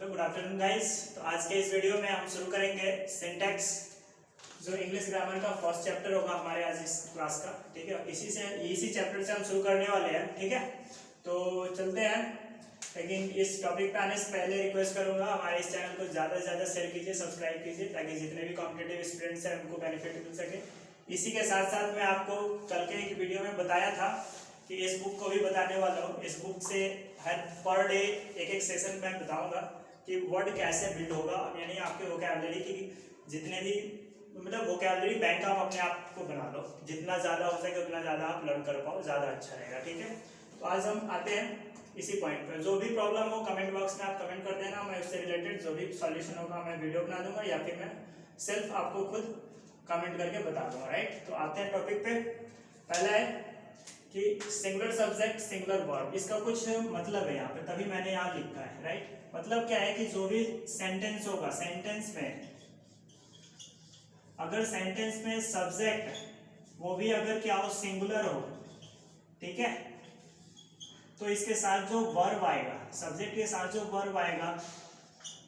तो good afternoon guys. तो आज के इस वीडियो में हम शुरू करेंगे सिंटैक्स, जो इंग्लिश ग्रामर का फर्स्ट चैप्टर होगा हमारे आज इस क्लास का। ठीक है, इसी चैप्टर से हम शुरू करने वाले हैं। ठीक है, तो चलते हैं। लेकिन इस टॉपिक पे आने से पहले रिक्वेस्ट करूंगा हमारे इस चैनल को ज़्यादा से ज़्यादा शेयर कीजिए, सब्सक्राइब कीजिए, ताकि जितने भी कॉम्पिटिटिव स्टूडेंट्स हैं उनको बेनिफिट मिल सके। इसी के साथ साथ मैं आपको कल के एक वीडियो में बताया था कि इस बुक को भी बताने वाला हूँ। इस बुक से हर पर डे एक सेशन में बताऊंगा कि वर्ड कैसे बिल्ड होगा, यानी आपके वोकैबुलरी की जितने भी मतलब वोकैबुलरी बैंक आप अपने आप को बना लो, जितना ज़्यादा हो सके उतना ज़्यादा आप लर्न कर पाओ, ज़्यादा अच्छा रहेगा। ठीक है, तो आज हम आते हैं इसी पॉइंट पर। जो भी प्रॉब्लम हो कमेंट बॉक्स में आप कमेंट कर देना, मैं उससे रिलेटेड जो भी सॉल्यूशन होगा मैं वीडियो बना दूंगा या फिर मैं सेल्फ आपको खुद कमेंट करके बता दूंगा। राइट, तो आते हैं टॉपिक पे। पहला है कि सिंगुलर सब्जेक्ट सिंगुलर वर्ब, इसका कुछ मतलब है यहाँ पे, तभी मैंने यहाँ लिखा है। राइट, मतलब क्या है कि जो भी सेंटेंस होगा, सेंटेंस में अगर सेंटेंस में सब्जेक्ट वो भी अगर क्या हो, सिंगुलर हो, ठीक है, तो इसके साथ जो वर्ब आएगा, सब्जेक्ट के साथ जो वर्ब आएगा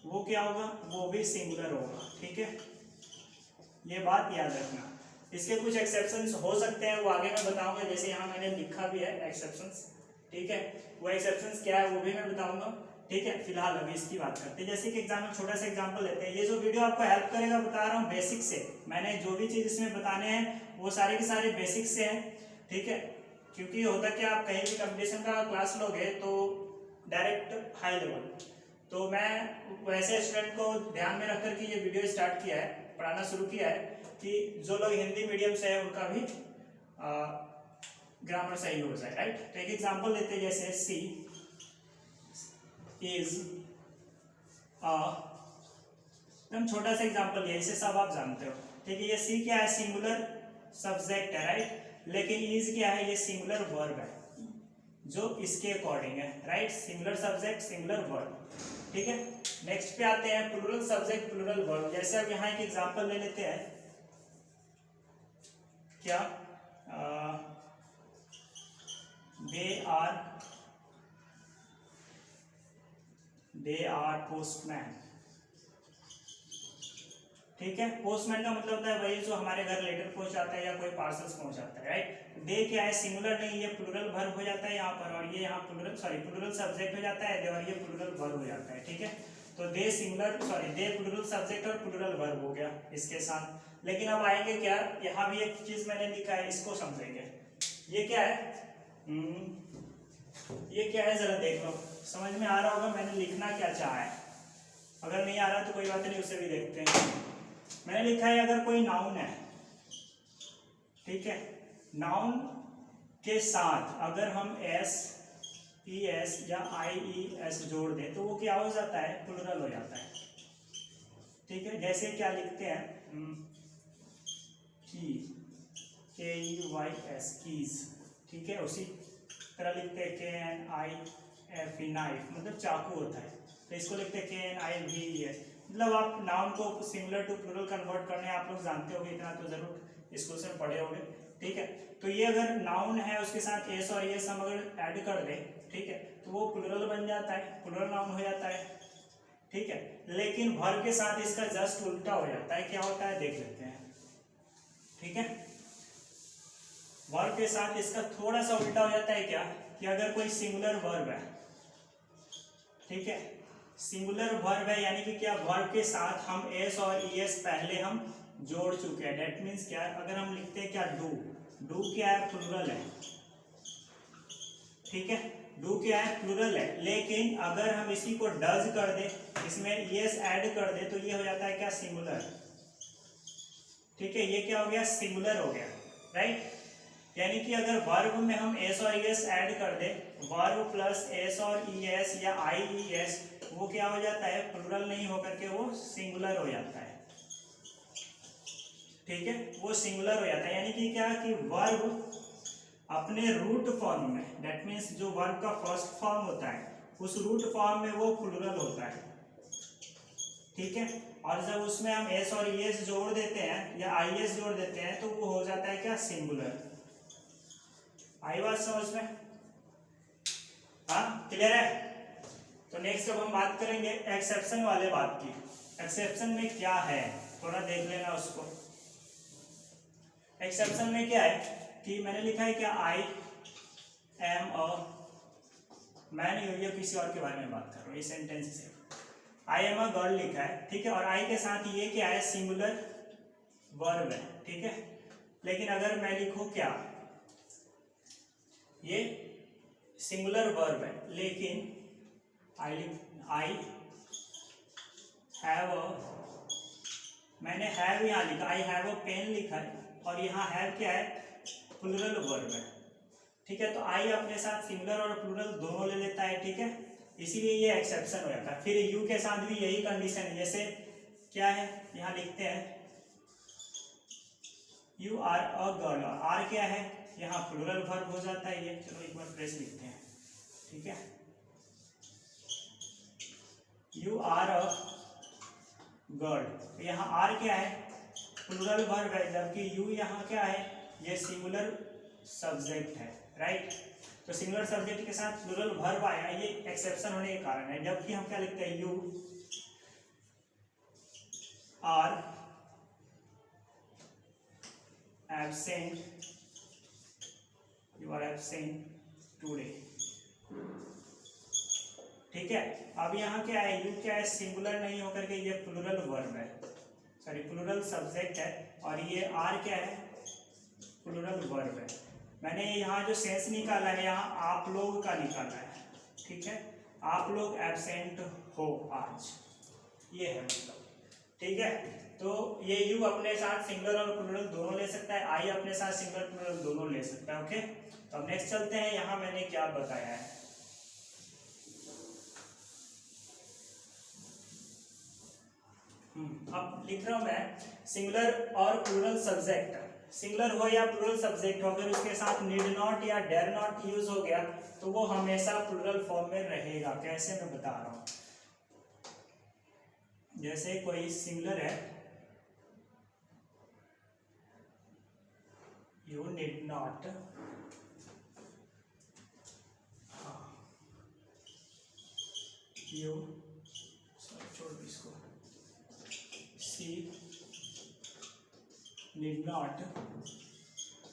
वो क्या होगा, वो भी सिंगुलर होगा। ठीक है, ये बात याद रखना। इसके कुछ एक्सेप्शंस हो सकते हैं, वो आगे मैं बताऊंगा, जैसे यहाँ मैंने लिखा भी है एक्सेप्शंस। ठीक है, वो एक्सेप्शंस क्या है वो भी मैं बताऊंगा। ठीक है, फिलहाल अभी इसकी बात करते हैं। जैसे कि छोटा सा एग्जांपल लेते हैं। ये जो वीडियो आपको हेल्प करेगा, बता रहा हूँ बेसिक से, मैंने जो भी चीज इसमें बताने हैं वो सारे के सारे बेसिक से हैं। ठीक है, क्योंकि होता क्या, आप कहीं भी कंपटीशन का क्लास लोगे तो डायरेक्ट हाई लेवल, तो मैं वैसे स्टूडेंट को ध्यान में रख करके ये वीडियो स्टार्ट किया है, पढ़ाना शुरू किया है कि जो लोग हिंदी मीडियम से है उनका भी ग्रामर सही हो जाए। राइट, तो एक एग्जांपल लेते हैं, जैसे सी इज एकदम छोटा सा एग्जांपल है, इसे सब आप जानते हो। ठीक है, ये सी क्या है, सिंगुलर सब्जेक्ट है। राइट, लेकिन इज क्या है, ये सिंगुलर वर्ब है जो इसके अकॉर्डिंग है। Right, singular subject singular verb. ठीक है, नेक्स्ट पे आते हैं प्लूरल सब्जेक्ट प्लूरल वर्ब। जैसे अब यहाँ एक एग्जांपल ले लेते हैं, क्या दे आर पोस्टमैन। ठीक है, पोस्टमैन का मतलब होता है वही जो हमारे घर लेटर पहुंचाता है या कोई पार्सल्स पहुंचाता है। राइट, दे क्या है, सिंगुलर नहीं, ये प्लूरल वर्ब हो जाता है यहाँ पर, और ये यहाँ प्लूरल सब्जेक्ट हो जाता है, और ये प्लूरल वर्ब हो जाता है। ठीक है, तो दे दे प्लूरल सब्जेक्ट और प्लूरल वर्ब हो गया इसके साथ। लेकिन अब आएंगे क्या, यहाँ भी एक चीज मैंने लिखा है, इसको समझेंगे। ये क्या है, ये क्या है, जरा देख लो, समझ में आ रहा होगा मैंने लिखना क्या चाहा है। अगर नहीं आ रहा तो कोई बात नहीं, उसे भी देखते हैं। मैंने लिखा है अगर कोई नाउन है, ठीक है, नाउन के साथ अगर हम एस या IES जोड़ दें तो वो क्या हो जाता है, प्लूरल हो जाता है। ठीक है, जैसे क्या लिखते हैं, KEYS कीज। ठीक है, उसी तरह लिखते हैं KNIFE नाइफ, मतलब चाकू होता है, तो इसको लिखते हैं KNIVES। मतलब आप नाउन को सिंगुलर टू प्लूरल कन्वर्ट करने आप लोग जानते होंगे, इतना तो जरूर स्कूल से पढ़े होंगे। ठीक है, तो ये अगर नाउन है उसके साथ एस और एस हम अगर ऐड कर दें, ठीक है, तो वो प्लूरल बन जाता है, प्लूरल नाउन हो जाता है। ठीक है, लेकिन वर्ब के साथ इसका जस्ट उल्टा हो जाता है। क्या होता है देख लेते हैं। ठीक है, वर्ब के साथ इसका थोड़ा सा उल्टा हो जाता है। क्या कि अगर कोई सिंगुलर वर्ब है, ठीक है, सिंगुलर वर्ब है, यानी कि क्या, वर्ब के साथ हम एस और ES पहले हम जोड़ चुके हैं। दैट मीन्स क्या, अगर हम लिखते हैं क्या, डू क्या है, प्लूरल है। ठीक है, डू क्या है, प्लूरल है, लेकिन अगर हम इसी को डज कर दे, इसमें ES ऐड कर दे, तो ये हो जाता है क्या, सिंगुलर। ठीक है, ये क्या हो गया, सिंगुलर हो गया। राइट, यानी कि अगर वर्ब में हम एस और ES ऐड कर दे, वर्ब प्लस एस और ES या IES, वो क्या हो जाता है, प्लूरल नहीं होकर के वो सिंगुलर हो जाता है। ठीक है, वो सिंगुलर हो जाता है, यानी कि क्या, कि वर्ब अपने रूट फॉर्म में, दैट मीन्स जो वर्ब का फर्स्ट फॉर्म होता है उस रूट फॉर्म में वो प्लूरल होता है। ठीक है, और जब उसमें हम एस और ES जोड़ देते हैं या IS जोड़ देते हैं तो वो हो जाता है क्या, सिंगुलर। आई बात समझ में? हाँ, क्लियर है? तो नेक्स्ट अब हम बात करेंगे एक्सेप्शन वाले बात की। एक्सेप्शन में क्या है थोड़ा देख लेना उसको। एक्सेप्शन में क्या है कि मैंने लिखा है क्या, आई एम अ मैन, ये किसी और के बारे में बात कर रहा हूँ, ये सेंटेंस से आई एम अ गर्ल लिखा है, ठीक है। और आई के साथ ये क्या है, सिंगुलर वर्ब है, ठीक है। लेकिन अगर मैं लिखूं क्या, ये सिंगुलर वर्ब है लेकिन आई हैव अ, मैंने हैव यहाँ लिखा, आई हैव अ पेन लिखा है और यहाँ हैव क्या है, प्लूरल वर्ब है, ठीक है। तो आई अपने साथ सिंगुलर और प्लूरल दोनों ले लेता है, ठीक है, इसीलिए ये एक्सेप्शन हो जाता है। फिर यू के साथ भी यही कंडीशन है, जैसे क्या है यहाँ लिखते हैं यू आर अ गर्ल, और आर क्या है यहाँ प्लूरल वर्ब हो जाता है ये। चलो एक बार फ्रेश लिखते हैं, ठीक है, यू आर अ गर्ल, यहाँ आर क्या है प्लूरल वर्ब है, जबकि यू यहाँ क्या है, ये सिंगुलर सब्जेक्ट है, राइट। तो सिंगुलर सब्जेक्ट के साथ प्लूरल वर्ब आया, ये एक्सेप्शन होने के कारण है। जबकि हम क्या लिखते हैं, you are absent, you are absent today, ठीक है। अब यहाँ क्या है, यू क्या है सिंगुलर नहीं होकर के ये प्लूरल वर्ब है, सॉरी प्लूरल सब्जेक्ट है, और ये आर क्या है प्लूरल वर्ब है। मैंने यहाँ जो सेंस निकाला है यहाँ आप लोग का निकाला है, ठीक है, आप लोग एब्सेंट हो आज, ये है मतलब, ठीक है। तो ये यू अपने साथ सिंगुलर और प्लूरल दोनों ले सकता है, आई अपने साथ सिंगुलर प्लूरल दोनों ले सकता है, ओके। तो अब नेक्स्ट चलते हैं, यहाँ मैंने क्या बताया है, अब लिख रहा हूं मैं सिंगुलर और प्लूरल सब्जेक्ट, सिंगुलर हो या प्लूरल सब्जेक्ट हो, अगर उसके साथ नीड नॉट या डेयर नॉट यूज हो गया तो वो हमेशा प्लूरल फॉर्म में रहेगा। कैसे, मैं बता रहा हूं, जैसे कोई सिंगुलर है, यू नीड नॉट, यू छोड़ दो इसको, सी नीड नॉट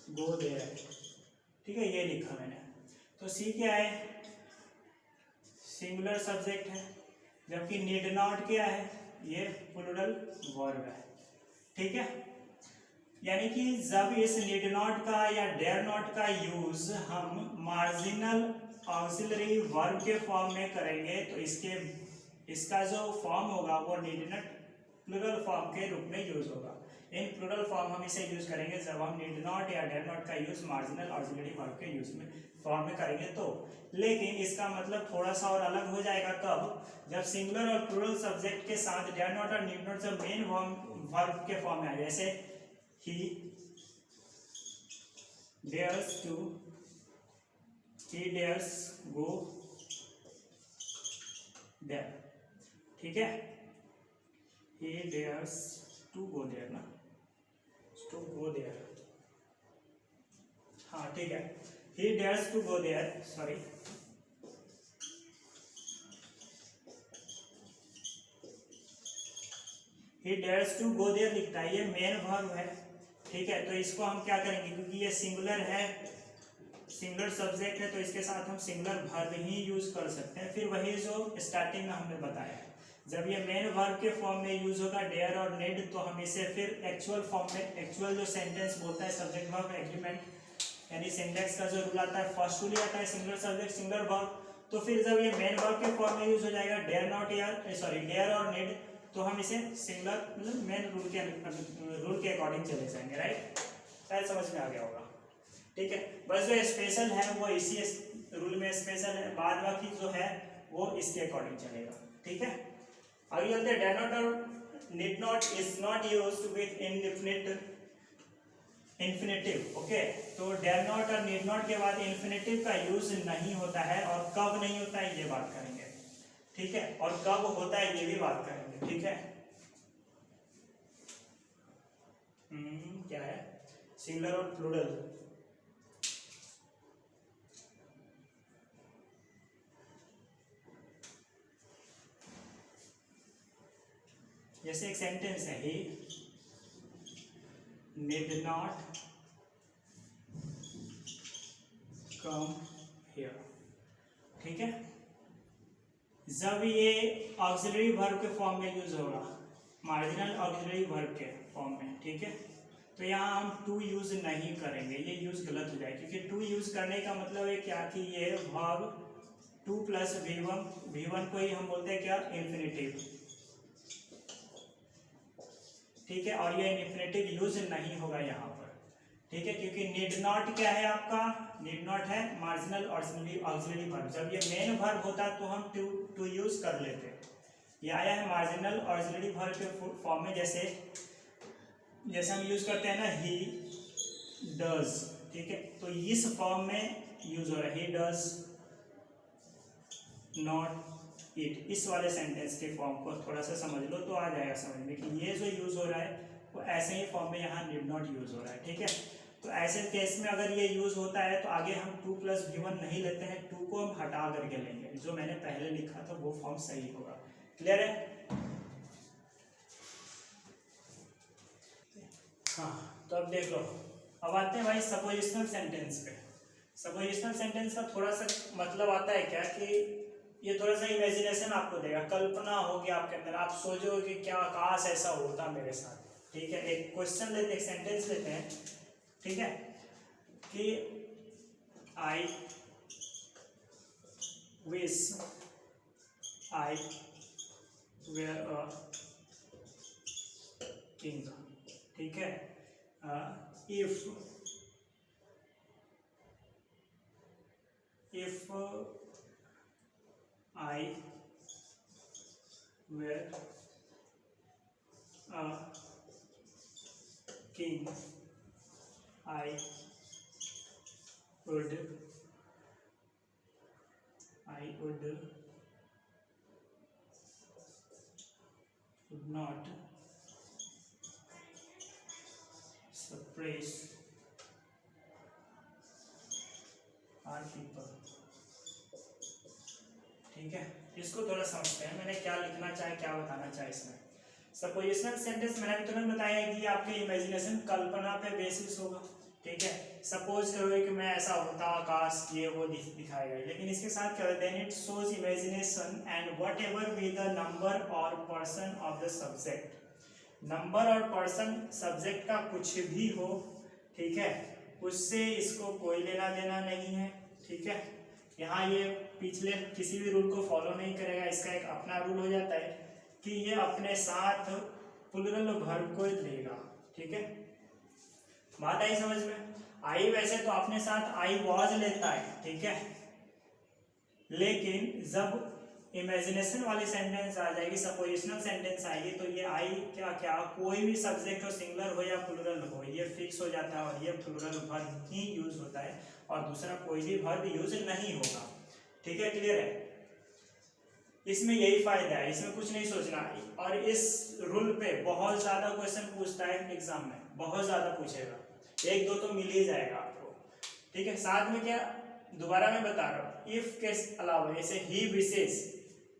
गो देयर, ठीक है, ये लिखा मैंने। तो सी क्या है, सिंगुलर सब्जेक्ट है, जबकि नीड नॉट क्या है, ये प्लूरल वर्ब है, ठीक है। यानी कि जब इस नीड नॉट का या डेयर नॉट का यूज हम मार्जिनल ऑक्सिलरी वर्ब के फॉर्म में करेंगे तो इसका जो फॉर्म होगा वो नीड नॉट प्लूरल फॉर्म के रूप में यूज होगा। इन प्लूरल फॉर्म हम इसे यूज करेंगे जब हम नीड नॉट या डेयर नॉट का यूज मार्जिनल ऑक्सिलरी वर्ब के यूज में फॉर्म में करेंगे तो। लेकिन इसका मतलब थोड़ा सा और अलग हो जाएगा, कब, जब सिंगुलर और प्लूरल सब्जेक्ट के साथ डेयर नॉट और नीड नॉट जब मेन वर्ब के फॉर्म में आए, जैसे he dares go there, ठीक है, he dares to go there ना, to go there, हाँ ठीक है, he dares to go there, sorry, he dares to go there लिखता है, ये मेन वर्ब है, ठीक है। तो इसको हम क्या करेंगे, क्योंकि ये सिंगुलर है, सिंगुलर सब्जेक्ट है, तो इसके साथ हम सिंगुलर वर्ब ही यूज कर सकते हैं। फिर वही जो स्टार्टिंग में हमने बताया, जब ये मेन वर्ब के फॉर्म में यूज होगा डेयर और नीड, तो हम इसे फिर एक्चुअल फॉर्म में, एक्चुअल जो सेंटेंस बोलता है सब्जेक्ट वर्ब एग्रीमेंट, यानी सिंटैक्स का जो रूल आता है, फर्स्ट रूल आता है सिंगुलर सब्जेक्ट सिंगुलर वर्ब, तो फिर जब ये मेन वर्ब के फॉर्म में यूज हो जाएगा डेयर नॉट या सॉरी डेयर और नीड, तो हम इसे सिंगुलर मतलब मेन रूल के अकॉर्डिंग चले जाएंगे, राइट। शायद समझ में आ गया होगा, ठीक है। बस जो स्पेशल है वो इसी रूल में स्पेशल है, बाद बाकी जो है वो इसके अकॉर्डिंग चलेगा, ठीक है। आगे चलते हैं, डेयर नॉट और need not is not used with infinitive, okay. तो डेयर नॉट और नीड नॉट के बाद इन्फिनेटिव का यूज नहीं होता है, और कब नहीं होता है ये बात करेंगे, ठीक है, और कब होता है ये भी बात करेंगे, ठीक है। क्या है, सिंगुलर और प्लूरल, जैसे एक सेंटेंस है, ही नीड नॉट कम हियर, ठीक है। जब ये ऑक्सिलरी वर्ब के फॉर्म में यूज होगा, मार्जिनल ऑक्सिलरी वर्ब के फॉर्म में, ठीक है, तो यहाँ हम टू यूज नहीं करेंगे, ये यूज गलत हो जाएगा, क्योंकि टू यूज करने का मतलब है क्या कि ये वर्ब टू प्लस V1 को ही हम बोलते हैं क्या, इन्फिनेटिव, ठीक है। और ये इन्फिनेटिव यूज नहीं होगा यहाँ पर, ठीक है, क्योंकि नीड नॉट क्या है आपका, नीड नॉट है मार्जिनल ऑक्सिलरी वर्ब। जब ये मेन वर्ब होता तो हम टू यूज कर लेते। ये आया है मार्जिनल ऑक्सिलरी वर्ब के फॉर्म में, जैसे हम यूज करते हैं ना, ही डज, ठीक है, तो इस फॉर्म में यूज हो रहा है, ही डज नॉट इट। इस वाले सेंटेंस के फॉर्म को थोड़ा सा समझ लो तो आ जाएगा समझ में कि ये जो यूज हो रहा है वो ऐसे ही फॉर्म में यहाँ नीड नॉट यूज हो रहा है, ठीक है। तो ऐसे केस में अगर ये यूज होता है तो आगे हम 2 + V1 नहीं लेते हैं, 2 को हम हटा करके लेंगे, जो मैंने पहले लिखा था वो फॉर्म सही होगा। क्लियर है? हाँ, तो अब देख लो, अब आते हैं भाई सपोजिशनल सेंटेंस पे। सपोजिशनल सेंटेंस का थोड़ा सा मतलब आता है क्या कि ये थोड़ा सा इमेजिनेशन आपको देगा, कल्पना होगी आपके अंदर, आप सोचोगे कि क्या काश ऐसा होता मेरे साथ, ठीक है। एक क्वेश्चन लेते, एक सेंटेंस लेते हैं, ठीक है, कि I wish I were a king, ठीक है। If I were a king, I would not suppress our people, ठीक है। इसको थोड़ा समझते हैं, मैंने क्या लिखना चाहे, क्या बताना चाहे इसमें। सपोजिशनल सेंटेंस मैंने तुरंत बताया कि आपके इमेजिनेशन, कल्पना पे बेसिस होगा, ठीक है। सपोज करोगे कि मैं ऐसा होता, आकाश ये वो दिखाएगा, लेकिन इसके साथ क्या होता है, it shows imagination and whatever be the number और person of the subject. Number और पर्सन सब्जेक्ट का कुछ भी हो, ठीक है, उससे इसको कोई लेना देना नहीं है, ठीक है। यहाँ ये पिछले किसी भी रूल को फॉलो नहीं करेगा, इसका एक अपना रूल हो जाता है कि ये अपने साथ प्लूरल वर्ब को लेगा, ठीक है। बात आई समझ में? आई वैसे तो अपने साथ आई वॉज लेता है, ठीक है, लेकिन जब इमेजिनेशन वाली सेंटेंस आ जाएगी, सपोजिशनल सेंटेंस आएगी, तो ये आई क्या कोई भी सब्जेक्ट हो, सिंगुलर हो या प्लूरल हो, ये फिक्स हो जाता है और ये प्लूरल वर्ब ही यूज होता है और दूसरा कोई भी वर्ब यूज नहीं होगा, ठीक है। क्लियर है? इसमें यही फायदा है, इसमें कुछ नहीं सोचना। और इस रूल पे बहुत ज्यादा क्वेश्चन पूछता है एग्जाम में, बहुत ज्यादा पूछेगा, 1-2 तो मिल ही जाएगा आपको, ठीक है। साथ में क्या, दोबारा मैं बता रहा हूँ, इफ के अलावा जैसे ही विशेष,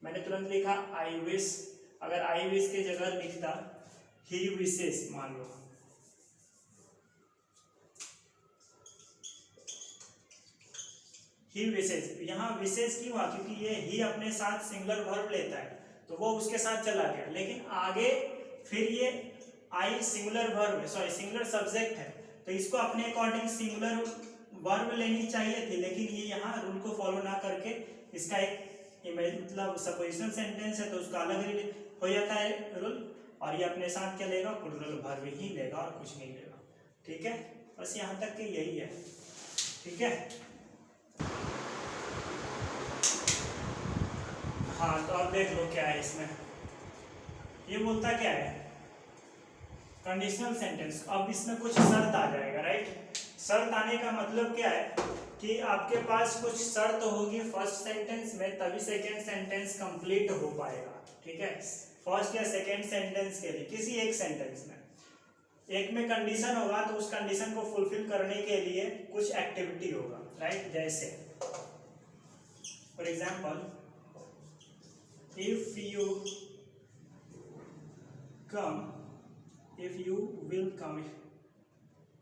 मैंने तुरंत लिखा आई विश, अगर आई विश की जगह लिखता ही विशेष, मान लो, ही विशेष, यहाँ विशेष क्यों हुआ, क्योंकि ये ही अपने साथ सिंगुलर वर्ब लेता है तो वो उसके साथ चला गया, लेकिन आगे फिर ये आई सिंगुलर वर्ब है, सॉरी सिंगुलर सब्जेक्ट है, तो इसको अपने अकॉर्डिंग सिंगुलर वर्ब लेनी चाहिए थी, लेकिन ये यहाँ रूल को फॉलो ना करके इसका एक मतलब सपोजिशनल सेंटेंस है तो उसका अलग हो जाता है रूल, और ये अपने साथ क्या लेगा, प्लूरल वर्ब ही लेगा और कुछ नहीं लेगा, ठीक है। बस यहाँ तक के यही है, ठीक है। हाँ, तो अब देख लो क्या है इसमें, ये बोलता क्या है, कंडीशनल सेंटेंस। अब इसमें कुछ शर्त आ जाएगा, राइट। शर्त आने का मतलब क्या है कि आपके पास कुछ शर्त होगी फर्स्ट सेंटेंस में, तभी सेकेंड सेंटेंस कंप्लीट हो पाएगा, ठीक है। फर्स्ट या सेकेंड सेंटेंस के लिए किसी एक सेंटेंस में एक में कंडीशन होगा, तो उस कंडीशन को फुलफिल करने के लिए कुछ एक्टिविटी होगा, राइट। जैसे for example, if you come, if you will come,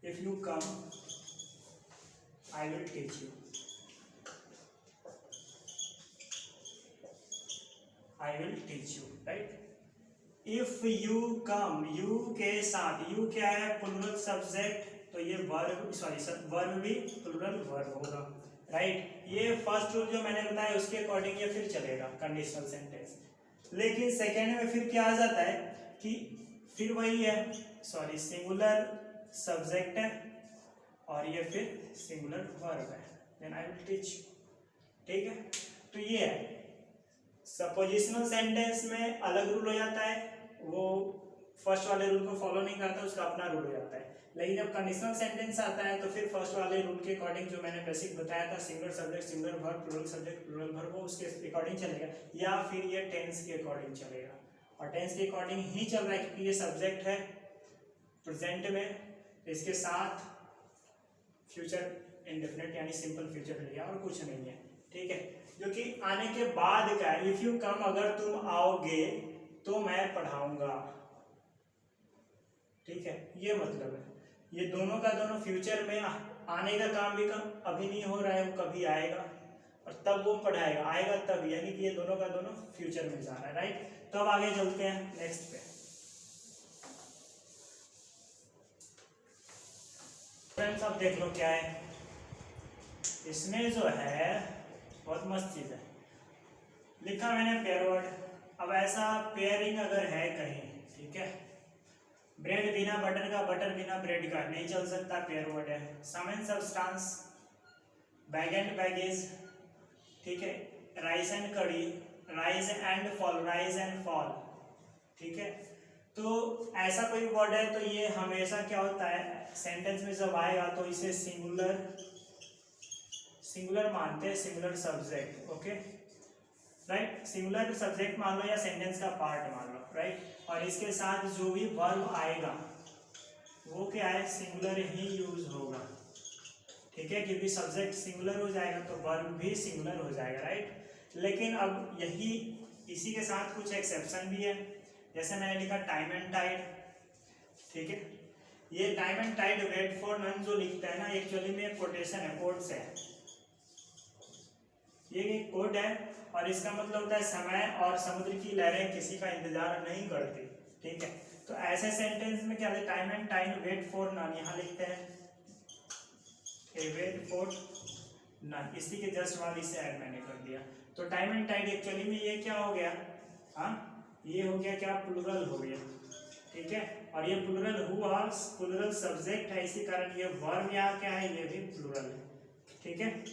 if you come, I will teach you, I will teach you, right? if you come, you के साथ, you क्या है, प्लूरल सब्जेक्ट, तो ये वर्ब, सॉरी वर्ब भी plural verb होगा, right? ये first rule जो मैंने बताया उसके अकॉर्डिंग ये फिर चलेगा कंडीशनल सेंटेंस। लेकिन सेकेंड में फिर क्या आ जाता है कि फिर वही है, सॉरी सिंगुलर सब्जेक्ट है और ये फिर सिंगुलर वर्ब है, देन आई विल टीच, ठीक है? तो ये है सपोजिशनल सेंटेंस में अलग रूल हो जाता है, वो फर्स्ट वाले रूल को फॉलो नहीं करता, उसका अपना रूल हो जाता है। लेकिन जब कंडीशनल सेंटेंस आता है तो फिर फर्स्ट वाले रूल के अकॉर्डिंग जो मैंने बेसिक बताया था, singular subject singular verb, plural subject plural verb, वो उसके अकॉर्डिंग चलेगा, या फिर ये टेंस के अकॉर्डिंग चलेगा। और टेंस के अकॉर्डिंग ही चल रहा है क्योंकि ये सब्जेक्ट है प्रेजेंट में, इसके साथ फ्यूचर इंडेफिनिट यानी सिंपल फ्यूचर लिया और कुछ नहीं है, ठीक है? जो कि आने के बाद का, इफ यू कम, अगर तुम आओगे तो मैं पढ़ाऊंगा, ठीक है? ये मतलब है, ये दोनों का दोनों फ्यूचर में आने का काम भी कम अभी नहीं हो रहा है, वो कभी आएगा और तब वो पढ़ाएगा, आएगा तब, यानी कि ये दोनों का दोनों फ्यूचर में जा रहा है, राइट? तो अब आगे चलते हैं नेक्स्ट पे। फ्रेंड्स अब देख लो क्या है इसमें, जो है बहुत मस्त चीज है, लिखा मैंने पेयर वर्ड। अब ऐसा पेयरिंग अगर है कहीं, ठीक है, ब्रेड बिना बटर का, बटर बिना ब्रेड का नहीं चल सकता, पेयर वर्ड है। Sum and substance, bag and baggage, ठीक है, rice and curry, rise and fall, rise and fall, ठीक है? तो ऐसा कोई वर्ड है तो ये हमेशा क्या होता है, सेंटेंस में जब आएगा तो इसे सिंगुलर मानते हैं, singular subject, okay, right? Singular subject मान लो या सेंटेंस का पार्ट मान लो, राइट? और इसके साथ जो भी वर्ब आएगा वो क्या है, सिंगुलर ही यूज होगा, ठीक है? क्योंकि सब्जेक्ट सिंगुलर हो जाएगा तो वर्ब भी सिंगुलर हो जाएगा, राइट? लेकिन अब यही इसी के साथ कुछ एक्सेप्शन भी है, जैसे मैंने लिखा टाइम एंड टाइड, ठीक है? ये time and tide, wait for none जो लिखता है ना, एक्चुअली में कोटेशन है, कोड से है, ये एक कोड है और इसका मतलब होता है समय और समुद्र की लहरें किसी का इंतजार नहीं करती, ठीक है? तो ऐसे सेंटेंस में क्या है, time and time, wait for none, यहाँ लिखते हैं वेट फॉर नन, इसी के जस्ट बाद इसे ऐड मैंने कर दिया। तो टाइम एंड टाइड एक्चुअली में ये क्या हो गया, हाँ ये हो गया क्या, प्लूरल हो गया, ठीक है? और ये प्लूरल हुआ, प्लूरल सब्जेक्ट है, इसी कारण ये वर्ब यहाँ क्या है, ये भी प्लूरल है, ठीक है?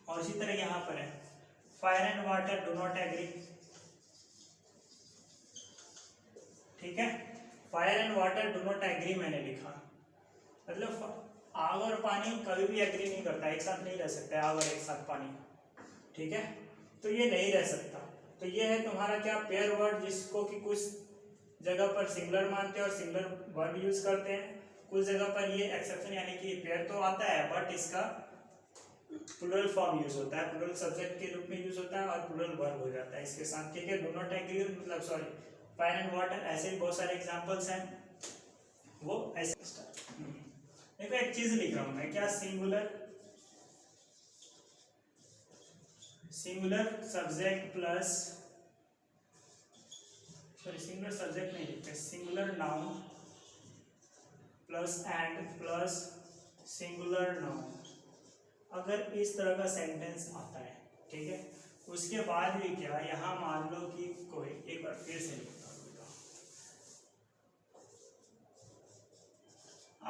और इसी तरह यहाँ पर है fire and water do not agree, ठीक है? Fire and water do not agree मैंने लिखा, मतलब आग और पानी कभी भी एग्री नहीं करता, एक साथ नहीं रह सकता, आग और एक साथ पानी, ठीक है? तो ये नहीं रह सकता। तो ये है तुम्हारा क्या, पेयर वर्ड, जिसको कि कुछ जगह पर सिंगुलर मानते हैं और सिंगुलर वर्ब यूज करते हैं, कुछ जगह पर ये एक्सेप्शन यानी कि पेयर तो आता है बट इसका प्लूरल फॉर्म यूज होता है, प्लूरल सब्जेक्ट के रूप में यूज होता है और प्लूरल वर्ब हो जाता है इसके साथ, ठीक है? डू नॉट एग्री मतलब सॉरी फायर एंड वाटर, ऐसे ही बहुत सारे एग्जांपल्स हैं, वो ऐसे। देखो एक चीज लिख रहा हूं मैं, क्या, singular subject plus, sorry singular subject नहीं लिखते, singular noun plus and plus singular noun, अगर इस तरह का सेंटेंस आता है, ठीक है? उसके बाद भी क्या, यहाँ मान लो कि कोई, एक बार फिर से लिखता हूँ,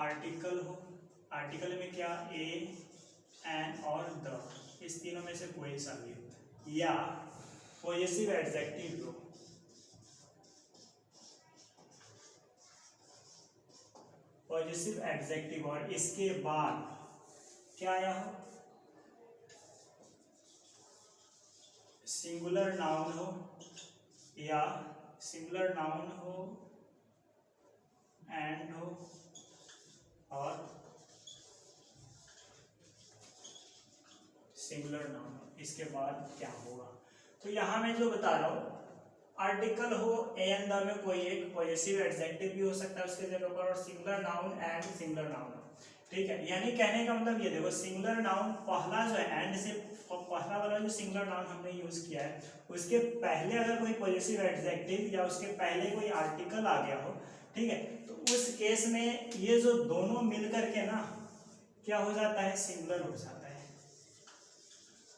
आर्टिकल हो, आर्टिकल में क्या, ए, एन और द, इस तीनों में से कोई सा भी होता है, या पॉजेसिव एडजेक्टिव लो, पॉजेसिव एडजेक्टिव, और इसके बाद क्या आया हो, सिंगुलर नाउन हो, या सिंगुलर नाउन हो, एंड हो, और सिंगुलर नाउन हो, इसके बाद क्या होगा? तो यहां मैं जो बता रहा हूं आर्टिकल हो एन द में कोई एक पॉजेसिव एडजेक्टिव भी हो सकता है उसके जगह पर, और singular noun and singular noun, ठीक है। यानी कहने का मतलब ये देखो, सिंगुलर नाउन पहला जो है एंड से पहला वाला जो सिंगुलर नाउन हमने यूज किया है उसके पहले अगर कोई पॉजेसिव एडजेक्टिव या उसके पहले कोई आर्टिकल आ गया हो, ठीक है, तो उस केस में ये जो दोनों मिलकर के ना क्या हो जाता है, सिंगुलर हो जाता है,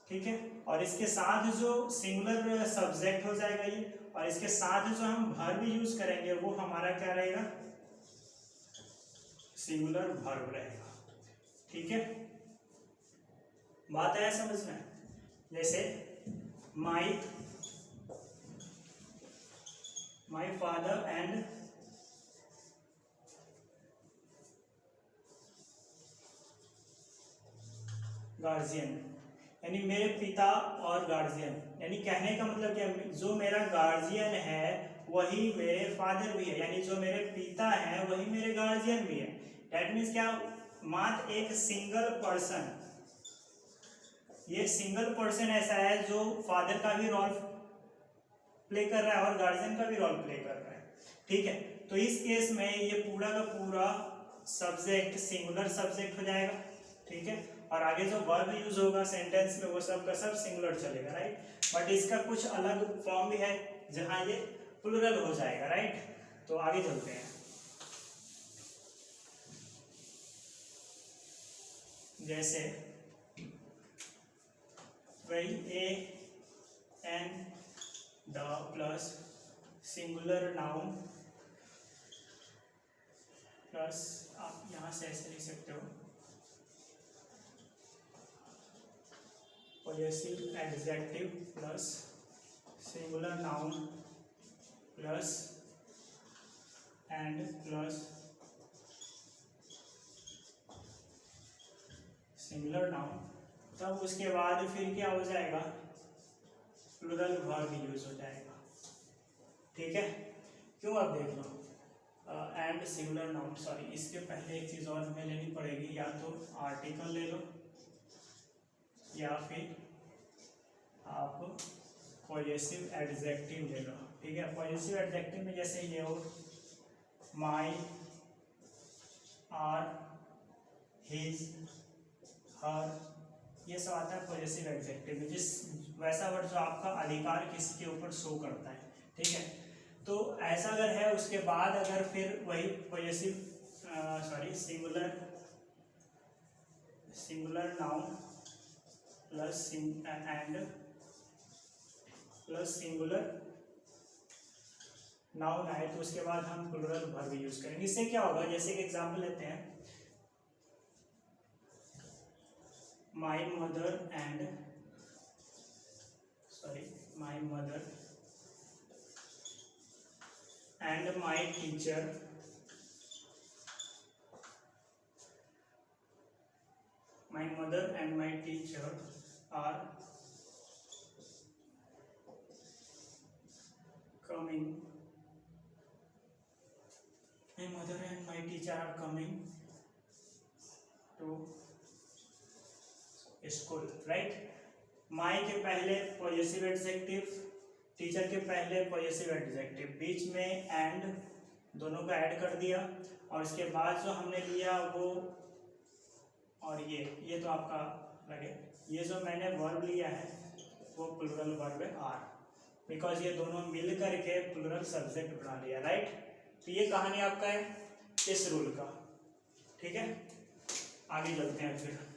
ठीक है। और इसके साथ जो सिंगुलर सब्जेक्ट हो जाएगा ये, और इसके साथ जो हम वर्ब यूज करेंगे वो हमारा क्या रहेगा, सिंगुलर वर्ब रहेगा, ठीक है। बात है समझ में? जैसे माई फादर एंड गार्जियन, यानी मेरे पिता और गार्जियन, यानी कहने का मतलब क्या, जो मेरा गार्जियन है वही मेरे फादर भी है, यानी जो मेरे पिता है वही मेरे गार्जियन भी है। दैट मीन्स क्या, मात्र एक सिंगल पर्सन, ये सिंगल पर्सन ऐसा है जो फादर का भी रोल प्ले कर रहा है और गार्जियन का भी रोल प्ले कर रहा है, ठीक है। तो इस केस में ये पूरा का पूरा सब्जेक्ट सिंगुलर सब्जेक्ट हो जाएगा, ठीक है। और आगे जो वर्ब यूज होगा सेंटेंस में वो सब का सब सिंगुलर चलेगा, राइट। बट इसका कुछ अलग फॉर्म भी है जहां ये प्लुरल हो जाएगा, राइट। तो आगे चलते हैं। जैसे वही a an the plus singular noun plus, आप यहां से ऐसे लिख सकते हो, possessive adjective plus singular noun plus and plus singular noun, तब उसके बाद फिर क्या हो जाएगा, प्लुरल वर्ब यूज हो जाएगा, ठीक है। क्यों, अब देख लो, एंड सिंगुलर नाउन, सॉरी इसके पहले एक चीज और हमें लेनी पड़ेगी, या तो आर्टिकल ले लो या फिर आप पॉजेसिव एडजेक्टिव ले लो, ठीक है। पॉजेसिव एडजेक्टिव में जैसे ये हो, माई, आर, हिज, हर, ये सब आता है पॉजेसिव एडजेक्टिव में, जिस वैसा वर्ड जो आपका अधिकार किसी के ऊपर शो करता है, ठीक है। तो ऐसा अगर है उसके बाद अगर फिर वही possessive singular noun plus and plus singular noun आए तो उसके बाद हम प्लुरल वर्ब यूज करेंगे। इससे क्या होगा, जैसे कि एग्जांपल लेते हैं, my mother and my teacher are coming to school, right. My के पहले पॉजेसिव एडजेक्टिव, टीचर के पहले पॉजेसिव एडजेक्टिव, बीच में एंड, दोनों को ऐड कर दिया, और इसके बाद जो हमने लिया वो, और ये तो आपका लगे, ये जो मैंने वर्ब लिया है वो प्लुरल वर्ब है आर, बिकॉज ये दोनों मिल करके प्लुरल सब्जेक्ट बना लिया, राइट। तो ये कहानी आपका है इस रूल का, ठीक है। आगे चलते हैं फिर।